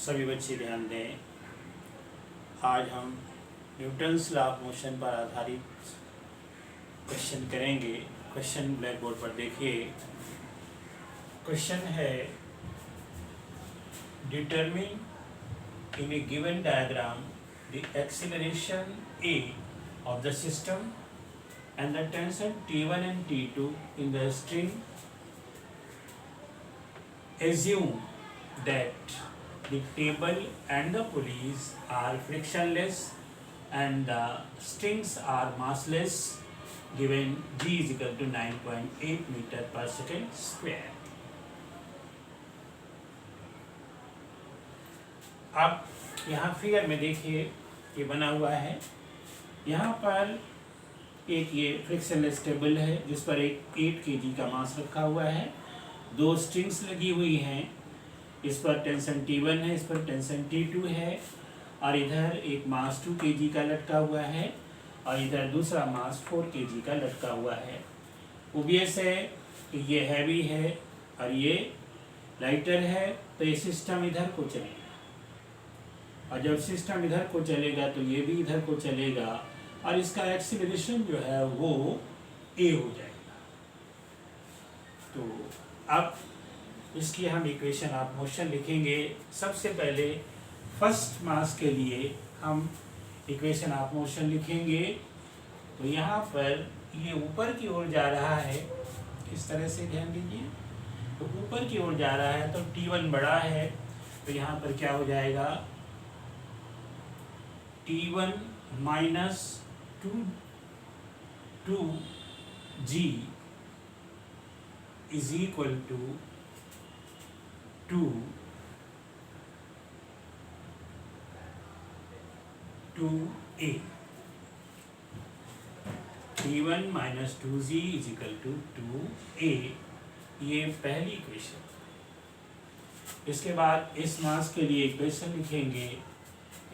सभी बच्चे ध्यान दें। आज हम न्यूटन्स लॉ ऑफ मोशन पर आधारित क्वेश्चन करेंगे। क्वेश्चन ब्लैक बोर्ड पर देखिए। क्वेश्चन है, determine in a given diagram the acceleration a of the system and the tension T1 and T2 in the string. Assume that the table and the pulleys are frictionless and the strings are massless, given g is equal to 9.8 meter per second square. अब यहाँ figure में देखिए ये बना हुआ है। यहाँ पर एक ये फ्रिक्शनलेस टेबल है जिस पर एक 8 kg का मास रखा हुआ है। दो स्ट्रिंग्स लगी हुई हैं, इस पर टेंशन T1 है, इस पर टेंशन T2 है, और इधर एक मास 2 kg का लटका हुआ है और इधर दूसरा मास 4 kg का लटका हुआ है। ओबियस है कि ये हैवी है और ये लाइटर है, तो ये सिस्टम इधर को चलेगा और जब सिस्टम इधर को चलेगा तो ये भी इधर को चलेगा और इसका एक्सीलरेशन जो है वो a हो जाएगा। तो अब इसकी हम इक्वेशन ऑफ मोशन लिखेंगे। सबसे पहले फर्स्ट मास के लिए हम इक्वेशन ऑफ मोशन लिखेंगे। तो यहाँ पर ये ऊपर की ओर जा रहा है, इस तरह से ध्यान दीजिए। तो ऊपर की ओर जा रहा है तो T1 बड़ा है, तो यहाँ पर क्या हो जाएगा, T1 minus 2g is equal to 2a. T1 minus 2g is equal to 2a। ये पहली इक्वेशन। इसके बाद इस मास के लिए इक्वेशन लिखेंगे।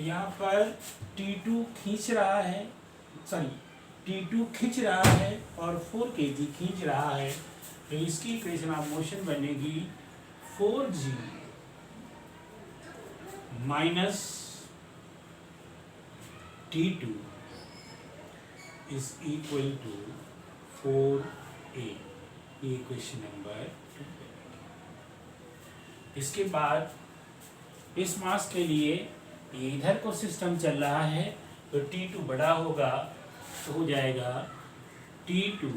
यहाँ पर T2 खींच रहा है, T2 खींच रहा है और 4 kg खींच रहा है, तो इसकी इक्वेशन ऑफ मोशन बनेगी 4g minus T2 is equal to 4a। ये इक्वेशन नंबर 2। इसके बाद इस मास के लिए ये इधर को सिस्टम चल रहा है, तो T2 बड़ा होगा, तो हो जाएगा T2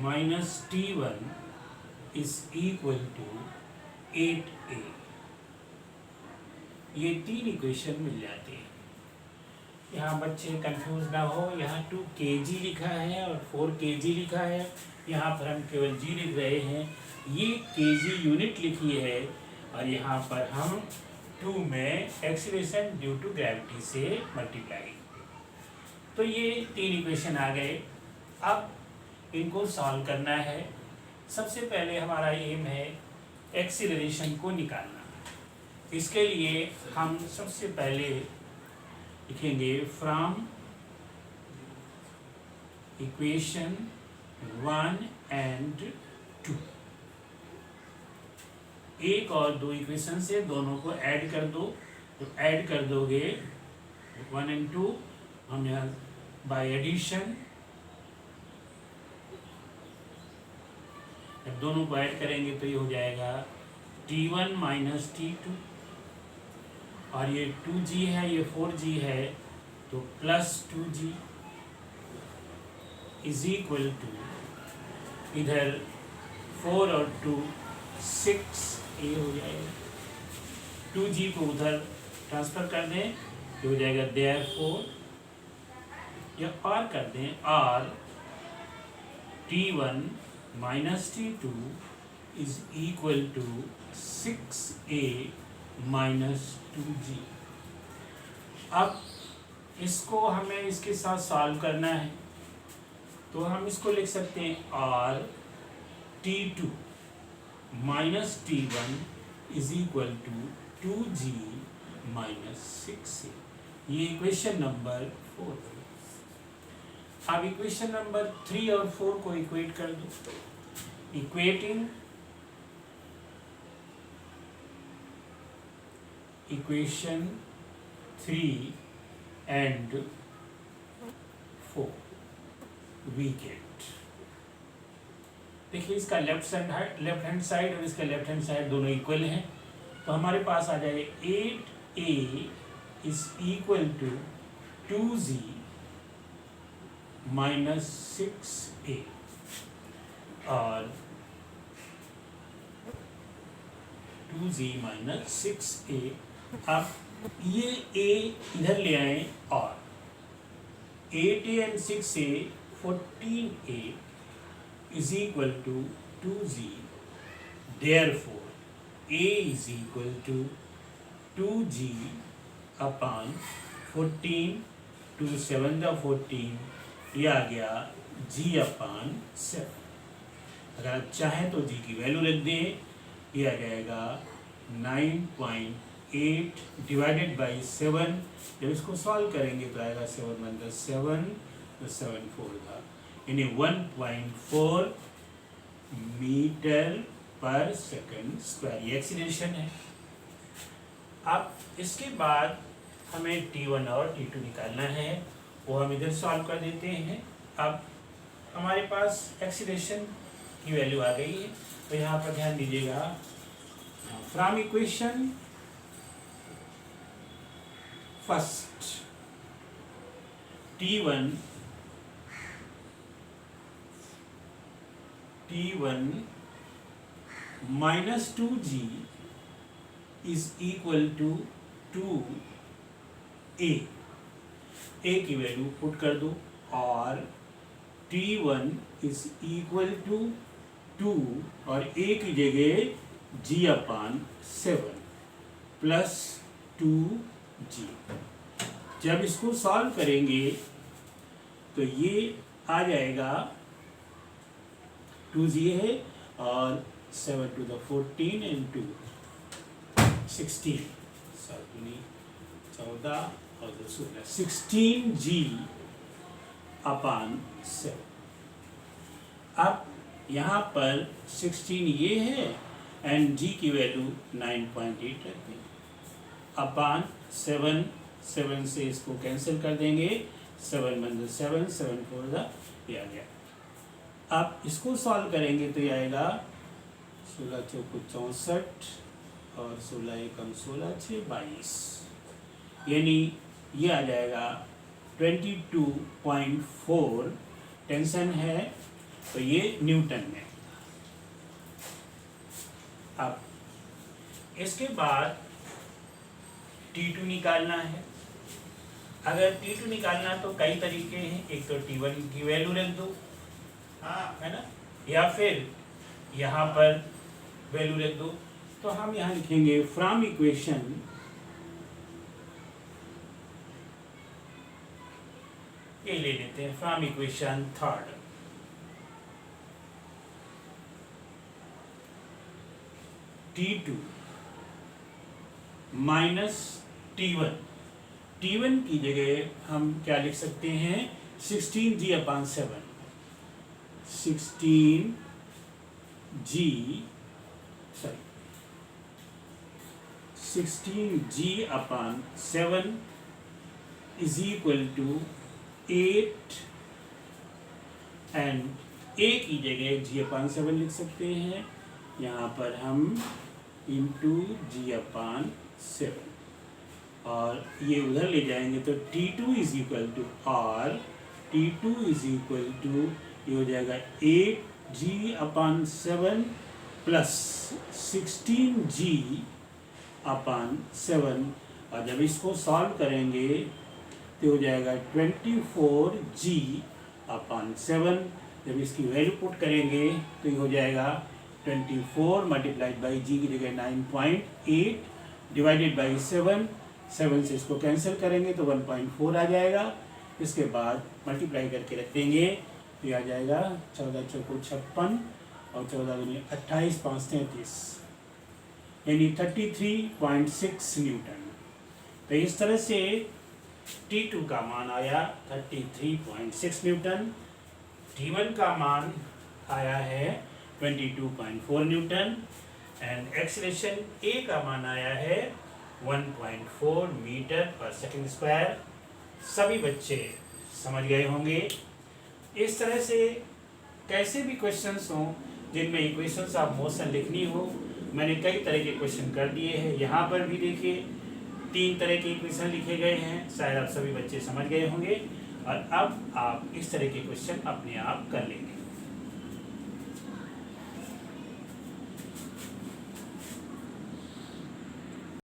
minus T1 is equal to 8a। ये 3 इक्वेशन मिल जाते हैं। यहाँ बच्चे कंफ्यूज ना हो, यहाँ 2 kg लिखा है और 4 kg लिखा है, यहाँ पर हम केवल g लिख रहे हैं। ये kg यूनिट लिखी है और यहाँ पर हम 2 में एक्सीलरेशन ड्यू टू ग्रेविटी से मल्टीप्लाई। तो ये 3 इक्वेशन आ गए। अब इनको सॉल्व करना है। सबसे पहले हमारा एम है एक्सीलरेशन को निकालना। इसके लिए हम सबसे पहले लिखेंगे फ्रॉम इक्वेशन 1 and 2। एक और दो इक्वेशन से दोनों को ऐड कर दो, तो ऐड कर दोगे 1 and 2। हम यहाँ बाय एडिशन जब दोनों को ऐड करेंगे तो ये हो जाएगा T1 माइनस T2, और ये 2g है, ये 4g है, तो plus 2g is equal to इधर 4 और 2 6a हो जाएगा। 2g को उधर ट्रांसफर कर दें तो हो जाएगा therefore, या और कर दें, और T1 minus T2 is equal to 6a minus 2g। अब इसको हमें इसके साथ सॉल्व करना है, तो हम इसको लिख सकते हैं और T2 minus T1 is equal to 2g minus 6a। ये इक्वेशन नंबर 4 है। अब इक्वेशन नंबर 3 और 4 को इक्वेट कर दो। Equating equation 3 and 4 we get, देखिए इसका लेफ्ट हैंड साइड और इसका लेफ्ट हैंड साइड दोनों इक्वल हैं, तो हमारे पास आ जाएगा 8a is equal to 2z minus 6a, और 2z माइनस 6a। अब ये a इधर ले आए और 8a and 6a 14a is equal to 2z, therefore a is equal to 2g upon 14, 2 7 the 14, ये आ गया g upon 7। अगर आप चाहें तो g की वैल्यू रख दें, ये आ जाएगा 9.8 डिवाइडेड बाई 7। जब इसको सॉल्व करेंगे तो आएगा 7 1 the 7, तो 7 4 था, यानी 1.4 मीटर पर सेकंड स्क्वायर, ये एक्सीलरेशन है। अब इसके बाद हमें T1 और T2 निकालना है, वो हम इधर सॉल्व कर देते हैं। अब हमारे पास एक्सीलरेशन की वैल्यू आ गई है, तो यहाँ पर ध्यान दीजिएगा, from equation first T1 minus 2g is equal to 2a, a की वैल्यू पुट कर दो, और T1 is equal to 2 और a की जगह g अपान 7 प्लस 2g। जब इसको सॉल्व करेंगे तो ये आ जाएगा 2g है और 7 to the 14 and 2 16, 14 और 16 16g अपान 7। अब यहाँ पर 16 ये है एंड g की वैल्यू 9.8 रखते हैं, अपान 7, 7 से इसको कैंसिल कर देंगे, 7 1 7, 7 4 ये आ गया। अब इसको सॉल्व करेंगे तो ये आएगा 16 चौको 64 और 16 एकम 16 6 22, यानी ये आ जाएगा 22.4 टेंशन है, तो ये न्यूटन में। अब इसके बाद T2 निकालना है। अगर T2 निकालना तो कई तरीके हैं, एक तो T1 की वैल्यू रख दो, है ना, या फिर यहाँ पर वैल्यू रख दो। तो हम यहाँ लिखेंगे फ्रॉम इक्वेशन ये ले लेते हैं, from equation third T2 minus T1, T1 की जगह हम क्या लिख सकते हैं, 16g upon 7, 16g upon 7 is equal to 8 and a की जगह g अपान 7 लिख सकते हैं, यहाँ पर हम इंटू g अपान 7, और ये उधर ले जाएंगे तो T2 is equal to R, T2 is equal to ये हो जाएगा 8g अपान 7 प्लस 16g अपान 7, और जब इसको सॉल्व करेंगे तो हो जाएगा 24g अपान 7। जब इसकी वैल्यू पुट करेंगे तो ये हो जाएगा 24 मल्टीप्लाइड बाई g की जगह 9.8 डिवाइडेड बाई 7, 7 से इसको कैंसिल करेंगे तो 1.4 आ जाएगा। इसके बाद मल्टीप्लाई करके रख देंगे तो ये आ जाएगा 14 चौको 56 और 14 दूनी 28 5 33, यानी 33.6 न्यूटन। तो इस तरह से T2 का मान आया 33.6 न्यूटन, T1 का मान आया है 22.4 न्यूटन एंड एक्सीलरेशन A का मान आया है 1.4 मीटर पर सेकंड स्क्वायर। सभी बच्चे समझ गए होंगे। इस तरह से कैसे भी क्वेश्चंस हों जिनमें इक्वेशंस ऑफ मोशन लिखनी हो, मैंने कई तरह के क्वेश्चन कर दिए हैं। यहाँ पर भी देखिए 3 तरह के इक्वेशन लिखे गए हैं, शायद आप सभी बच्चे समझ गए होंगे। और अब आप इस तरह के क्वेश्चन अपने आप कर लेंगे।